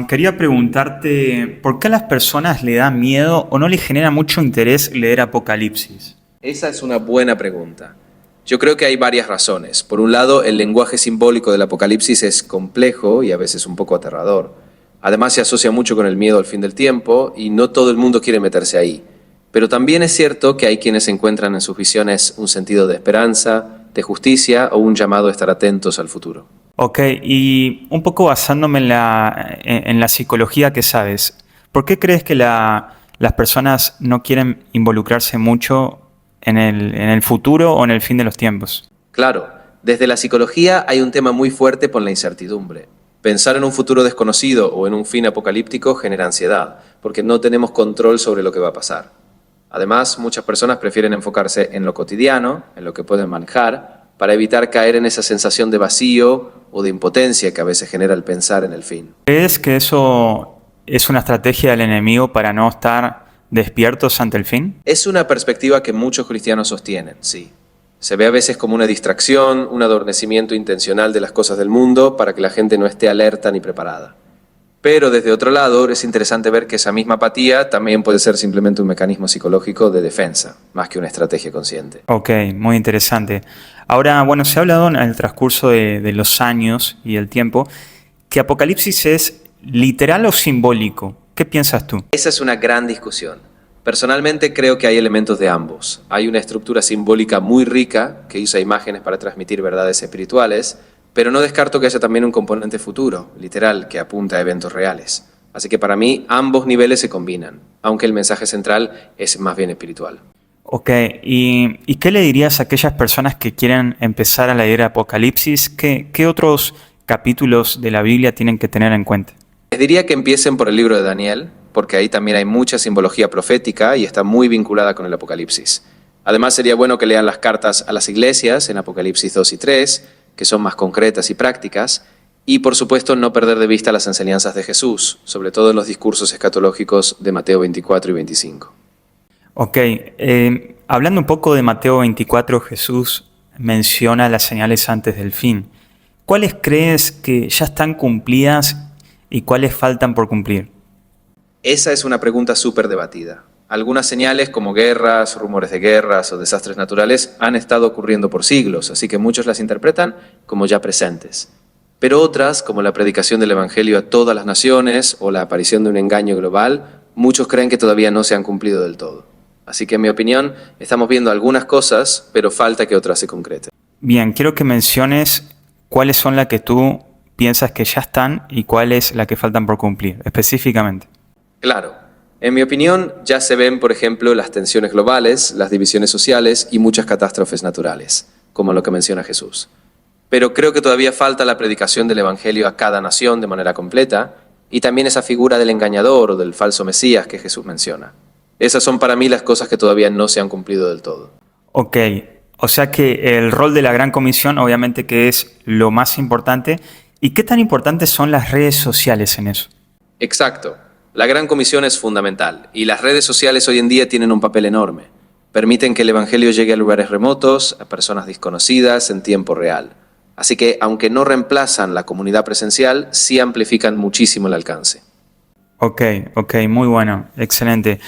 Quería preguntarte, ¿por qué a las personas le da miedo o no les genera mucho interés leer Apocalipsis? Esa es una buena pregunta. Yo creo que hay varias razones. Por un lado, el lenguaje simbólico del Apocalipsis es complejo y a veces un poco aterrador. Además, se asocia mucho con el miedo al fin del tiempo y no todo el mundo quiere meterse ahí. Pero también es cierto que hay quienes encuentran en sus visiones un sentido de esperanza, de justicia o un llamado a estar atentos al futuro. Ok, y un poco basándome en la psicología que sabes, ¿por qué crees que las personas no quieren involucrarse mucho en el futuro o en el fin de los tiempos? Claro, desde la psicología hay un tema muy fuerte por la incertidumbre. Pensar en un futuro desconocido o en un fin apocalíptico genera ansiedad, porque no tenemos control sobre lo que va a pasar. Además, muchas personas prefieren enfocarse en lo cotidiano, en lo que pueden manejar, para evitar caer en esa sensación de vacío o de impotencia que a veces genera el pensar en el fin. ¿Crees que eso es una estrategia del enemigo para no estar despiertos ante el fin? Es una perspectiva que muchos cristianos sostienen, sí. Se ve a veces como una distracción, un adormecimiento intencional de las cosas del mundo para que la gente no esté alerta ni preparada. Pero desde otro lado, es interesante ver que esa misma apatía también puede ser simplemente un mecanismo psicológico de defensa, más que una estrategia consciente. Ok, muy interesante. Ahora, bueno, se ha hablado en el transcurso de los años y el tiempo que Apocalipsis es literal o simbólico. ¿Qué piensas tú? Esa es una gran discusión. Personalmente creo que hay elementos de ambos. Hay una estructura simbólica muy rica que usa imágenes para transmitir verdades espirituales, pero no descarto que haya también un componente futuro, literal, que apunta a eventos reales. Así que para mí ambos niveles se combinan, aunque el mensaje central es más bien espiritual. Ok, ¿y qué le dirías a aquellas personas que quieren empezar a leer Apocalipsis? ¿Qué otros capítulos de la Biblia tienen que tener en cuenta? Les diría que empiecen por el libro de Daniel, porque ahí también hay mucha simbología profética y está muy vinculada con el Apocalipsis. Además sería bueno que lean las cartas a las iglesias en Apocalipsis 2 y 3, que son más concretas y prácticas, y por supuesto no perder de vista las enseñanzas de Jesús, sobre todo en los discursos escatológicos de Mateo 24 y 25. Ok, hablando un poco de Mateo 24, Jesús menciona las señales antes del fin. ¿Cuáles crees que ya están cumplidas y cuáles faltan por cumplir? Esa es una pregunta súper debatida. Algunas señales como guerras, rumores de guerras o desastres naturales han estado ocurriendo por siglos, así que muchos las interpretan como ya presentes. Pero otras, como la predicación del Evangelio a todas las naciones o la aparición de un engaño global, muchos creen que todavía no se han cumplido del todo. Así que en mi opinión, estamos viendo algunas cosas, pero falta que otras se concreten. Bien, quiero que menciones cuáles son las que tú piensas que ya están y cuáles las que faltan por cumplir, específicamente. Claro, en mi opinión ya se ven, por ejemplo, las tensiones globales, las divisiones sociales y muchas catástrofes naturales, como lo que menciona Jesús. Pero creo que todavía falta la predicación del Evangelio a cada nación de manera completa y también esa figura del engañador o del falso Mesías que Jesús menciona. Esas son para mí las cosas que todavía no se han cumplido del todo. Ok, o sea que el rol de la Gran Comisión obviamente que es lo más importante. ¿Y qué tan importantes son las redes sociales en eso? Exacto. La Gran Comisión es fundamental y las redes sociales hoy en día tienen un papel enorme. Permiten que el Evangelio llegue a lugares remotos, a personas desconocidas en tiempo real. Así que, aunque no reemplazan la comunidad presencial, sí amplifican muchísimo el alcance. Ok, muy bueno, excelente.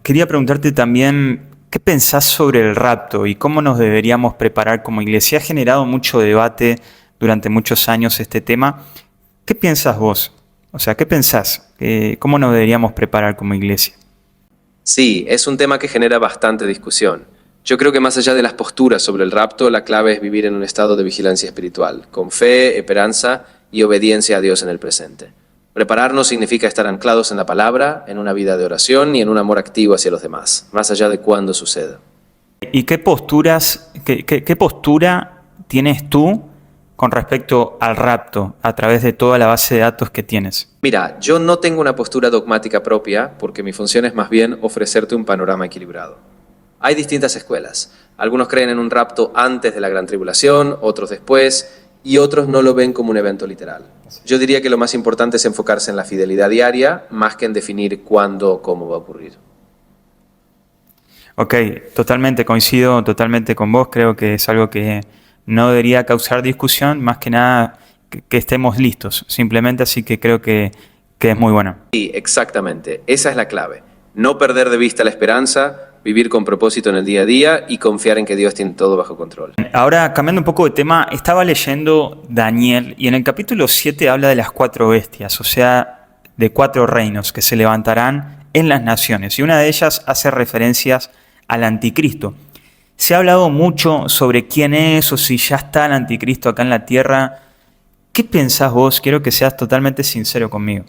Quería preguntarte también, ¿qué pensás sobre el rapto y cómo nos deberíamos preparar como iglesia? Ha generado mucho debate durante muchos años este tema. ¿Qué piensas vos? O sea, ¿qué pensás? ¿Cómo nos deberíamos preparar como iglesia? Sí, es un tema que genera bastante discusión. Yo creo que más allá de las posturas sobre el rapto, la clave es vivir en un estado de vigilancia espiritual, con fe, esperanza y obediencia a Dios en el presente. Prepararnos significa estar anclados en la palabra, en una vida de oración y en un amor activo hacia los demás, más allá de cuándo suceda. ¿Y qué postura tienes tú con respecto al rapto a través de toda la base de datos que tienes? Mira, yo no tengo una postura dogmática propia porque mi función es más bien ofrecerte un panorama equilibrado. Hay distintas escuelas. Algunos creen en un rapto antes de la gran tribulación, otros después, y otros no lo ven como un evento literal. Yo diría que lo más importante es enfocarse en la fidelidad diaria, más que en definir cuándo o cómo va a ocurrir. Ok, coincido totalmente con vos. Creo que es algo que no debería causar discusión. Más que nada, que estemos listos, simplemente, así que creo que es muy bueno. Sí, exactamente. Esa es la clave. No perder de vista la esperanza, vivir con propósito en el día a día y confiar en que Dios tiene todo bajo control. Ahora, cambiando un poco de tema, estaba leyendo Daniel y en el capítulo 7 habla de las 4 bestias, o sea, de 4 reinos que se levantarán en las naciones. Y una de ellas hace referencias al anticristo. Se ha hablado mucho sobre quién es o si ya está el anticristo acá en la tierra. ¿Qué pensás vos? Quiero que seas totalmente sincero conmigo.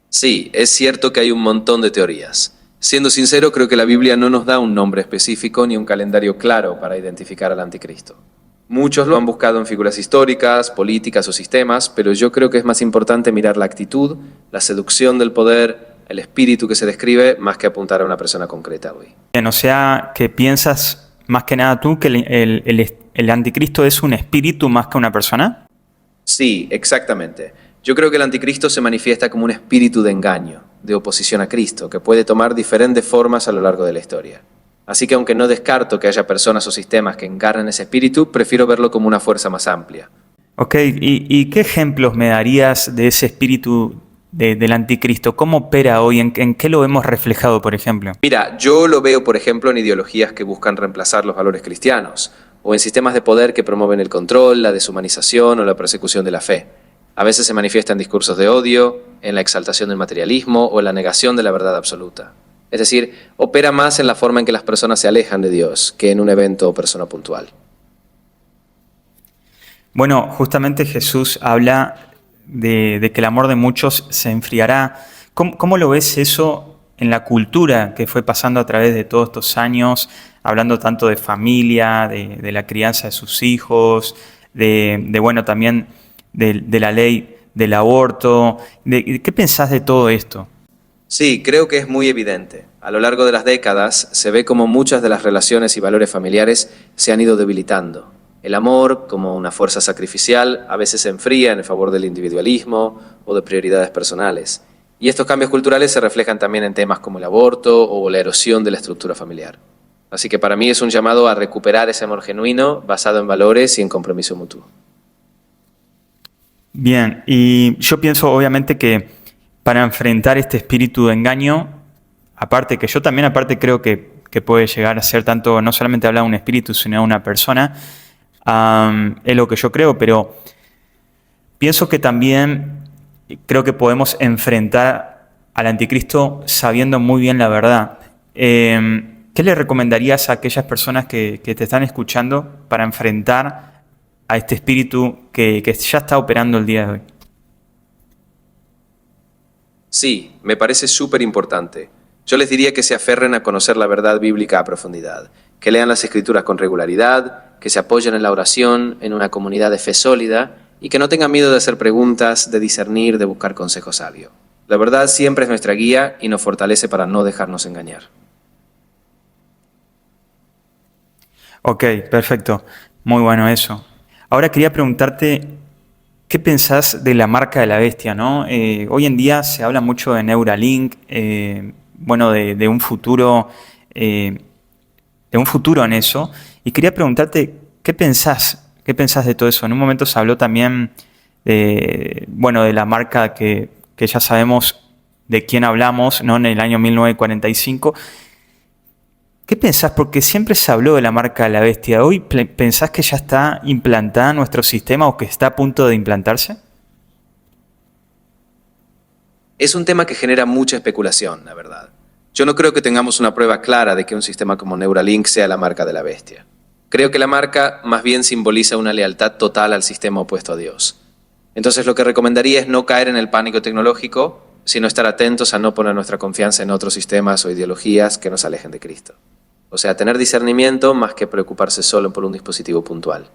Sí, es cierto que hay un montón de teorías. Siendo sincero, creo que la Biblia no nos da un nombre específico ni un calendario claro para identificar al anticristo. Muchos lo han buscado en figuras históricas, políticas o sistemas, pero yo creo que es más importante mirar la actitud, la seducción del poder, el espíritu que se describe, más que apuntar a una persona concreta hoy. Bien, o sea, que piensas más que nada tú que el anticristo es un espíritu más que una persona. Sí, exactamente. Yo creo que el anticristo se manifiesta como un espíritu de engaño, de oposición a Cristo, que puede tomar diferentes formas a lo largo de la historia. Así que aunque no descarto que haya personas o sistemas que encarnen ese espíritu, prefiero verlo como una fuerza más amplia. Ok, ¿y qué ejemplos me darías de ese espíritu del anticristo? ¿Cómo opera hoy? ¿En qué lo hemos reflejado, por ejemplo? Mira, yo lo veo, por ejemplo, en ideologías que buscan reemplazar los valores cristianos, o en sistemas de poder que promueven el control, la deshumanización o la persecución de la fe. A veces se manifiesta en discursos de odio, en la exaltación del materialismo o en la negación de la verdad absoluta. Es decir, opera más en la forma en que las personas se alejan de Dios que en un evento o persona puntual. Bueno, justamente Jesús habla de que el amor de muchos se enfriará. ¿Cómo lo ves eso en la cultura que fue pasando a través de todos estos años, hablando tanto de familia, de la crianza de sus hijos, bueno, también de la ley del aborto? ¿Qué pensás de todo esto? Sí, creo que es muy evidente. A lo largo de las décadas se ve como muchas de las relaciones y valores familiares se han ido debilitando. El amor, como una fuerza sacrificial, a veces se enfría en favor del individualismo o de prioridades personales. Y estos cambios culturales se reflejan también en temas como el aborto o la erosión de la estructura familiar. Así que para mí es un llamado a recuperar ese amor genuino basado en valores y en compromiso mutuo. Bien, y yo pienso obviamente que para enfrentar este espíritu de engaño, aparte que yo también aparte creo que puede llegar a ser tanto, no solamente hablar de un espíritu, sino de una persona, es lo que yo creo, pero pienso que también creo que podemos enfrentar al anticristo sabiendo muy bien la verdad. ¿Qué le recomendarías a aquellas personas que te están escuchando para enfrentar a este espíritu que ya está operando el día de hoy? Sí, me parece súper importante. Yo les diría que se aferren a conocer la verdad bíblica a profundidad, que lean las escrituras con regularidad, que se apoyen en la oración, en una comunidad de fe sólida y que no tengan miedo de hacer preguntas, de discernir, de buscar consejo sabio. La verdad siempre es nuestra guía y nos fortalece para no dejarnos engañar. Ok, perfecto. Muy bueno eso. Ahora quería preguntarte, ¿qué pensás de la marca de la bestia, no? Hoy en día se habla mucho de Neuralink, bueno, de un futuro, en eso. Y quería preguntarte, ¿qué pensás? ¿Qué pensás de todo eso? En un momento se habló también bueno, de la marca que ya sabemos de quién hablamos, ¿no? En el año 1945. ¿Qué pensás? Porque siempre se habló de la marca de la bestia. ¿Hoy pensás que ya está implantada en nuestro sistema o que está a punto de implantarse? Es un tema que genera mucha especulación, la verdad. Yo no creo que tengamos una prueba clara de que un sistema como Neuralink sea la marca de la bestia. Creo que la marca más bien simboliza una lealtad total al sistema opuesto a Dios. Entonces lo que recomendaría es no caer en el pánico tecnológico, sino estar atentos a no poner nuestra confianza en otros sistemas o ideologías que nos alejen de Cristo. O sea, tener discernimiento más que preocuparse solo por un dispositivo puntual.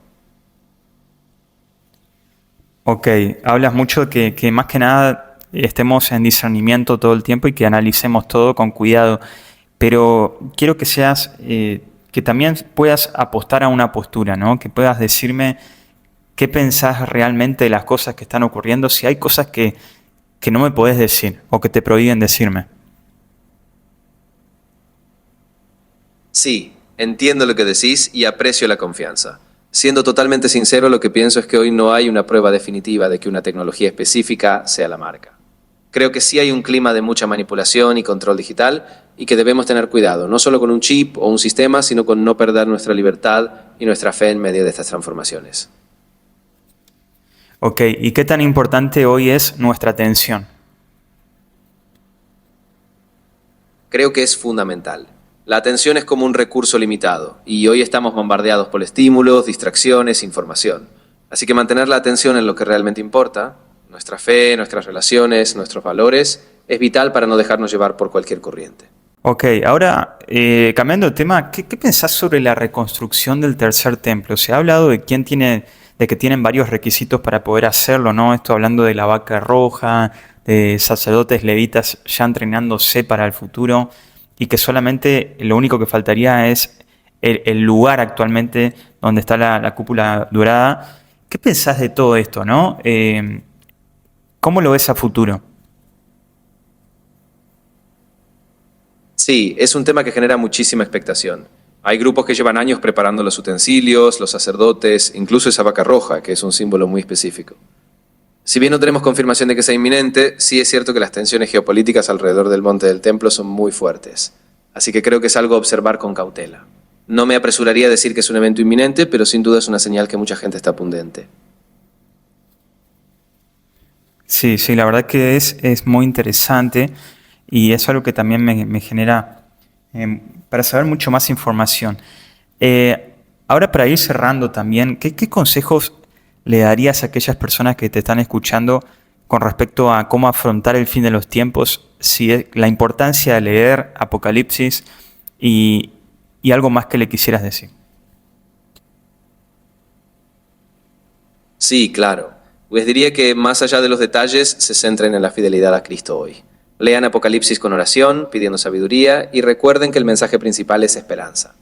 Ok, hablas mucho que más que nada estemos en discernimiento todo el tiempo y que analicemos todo con cuidado, pero quiero que seas, que también puedas apostar a una postura, ¿no? Que puedas decirme qué pensás realmente de las cosas que están ocurriendo, si hay cosas que no me podés decir o que te prohíben decirme. Sí, entiendo lo que decís y aprecio la confianza. Siendo totalmente sincero, lo que pienso es que hoy no hay una prueba definitiva de que una tecnología específica sea la marca. Creo que sí hay un clima de mucha manipulación y control digital y que debemos tener cuidado, no solo con un chip o un sistema, sino con no perder nuestra libertad y nuestra fe en medio de estas transformaciones. Ok, ¿y qué tan importante hoy es nuestra atención? Creo que es fundamental. La atención es como un recurso limitado y hoy estamos bombardeados por estímulos, distracciones, información. Así que mantener la atención en lo que realmente importa, nuestra fe, nuestras relaciones, nuestros valores, es vital para no dejarnos llevar por cualquier corriente. Ok, ahora cambiando de tema, ¿qué pensás sobre la reconstrucción del tercer templo? Se ha hablado de de que tienen varios requisitos para poder hacerlo, ¿no? Esto hablando de la vaca roja, de sacerdotes levitas ya entrenándose para el futuro y que solamente lo único que faltaría es el lugar actualmente donde está la cúpula dorada. ¿Qué pensás de todo esto, no? ¿Cómo lo ves a futuro? Sí, es un tema que genera muchísima expectación. Hay grupos que llevan años preparando los utensilios, los sacerdotes, incluso esa vaca roja, que es un símbolo muy específico. Si bien no tenemos confirmación de que sea inminente, sí es cierto que las tensiones geopolíticas alrededor del monte del templo son muy fuertes. Así que creo que es algo a observar con cautela. No me apresuraría a decir que es un evento inminente, pero sin duda es una señal que mucha gente está pundente. Sí, sí, la verdad que es muy interesante y es algo que también me genera para saber mucho más información. Ahora para ir cerrando también, ¿qué consejos le darías a aquellas personas que te están escuchando con respecto a cómo afrontar el fin de los tiempos, la importancia de leer Apocalipsis y, y algo más que le quisieras decir? Sí, claro. Pues diría que más allá de los detalles, se centren en la fidelidad a Cristo hoy. Lean Apocalipsis con oración, pidiendo sabiduría, y recuerden que el mensaje principal es esperanza.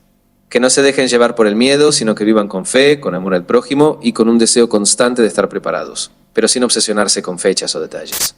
Que no se dejen llevar por el miedo, sino que vivan con fe, con amor al prójimo y con un deseo constante de estar preparados, pero sin obsesionarse con fechas o detalles.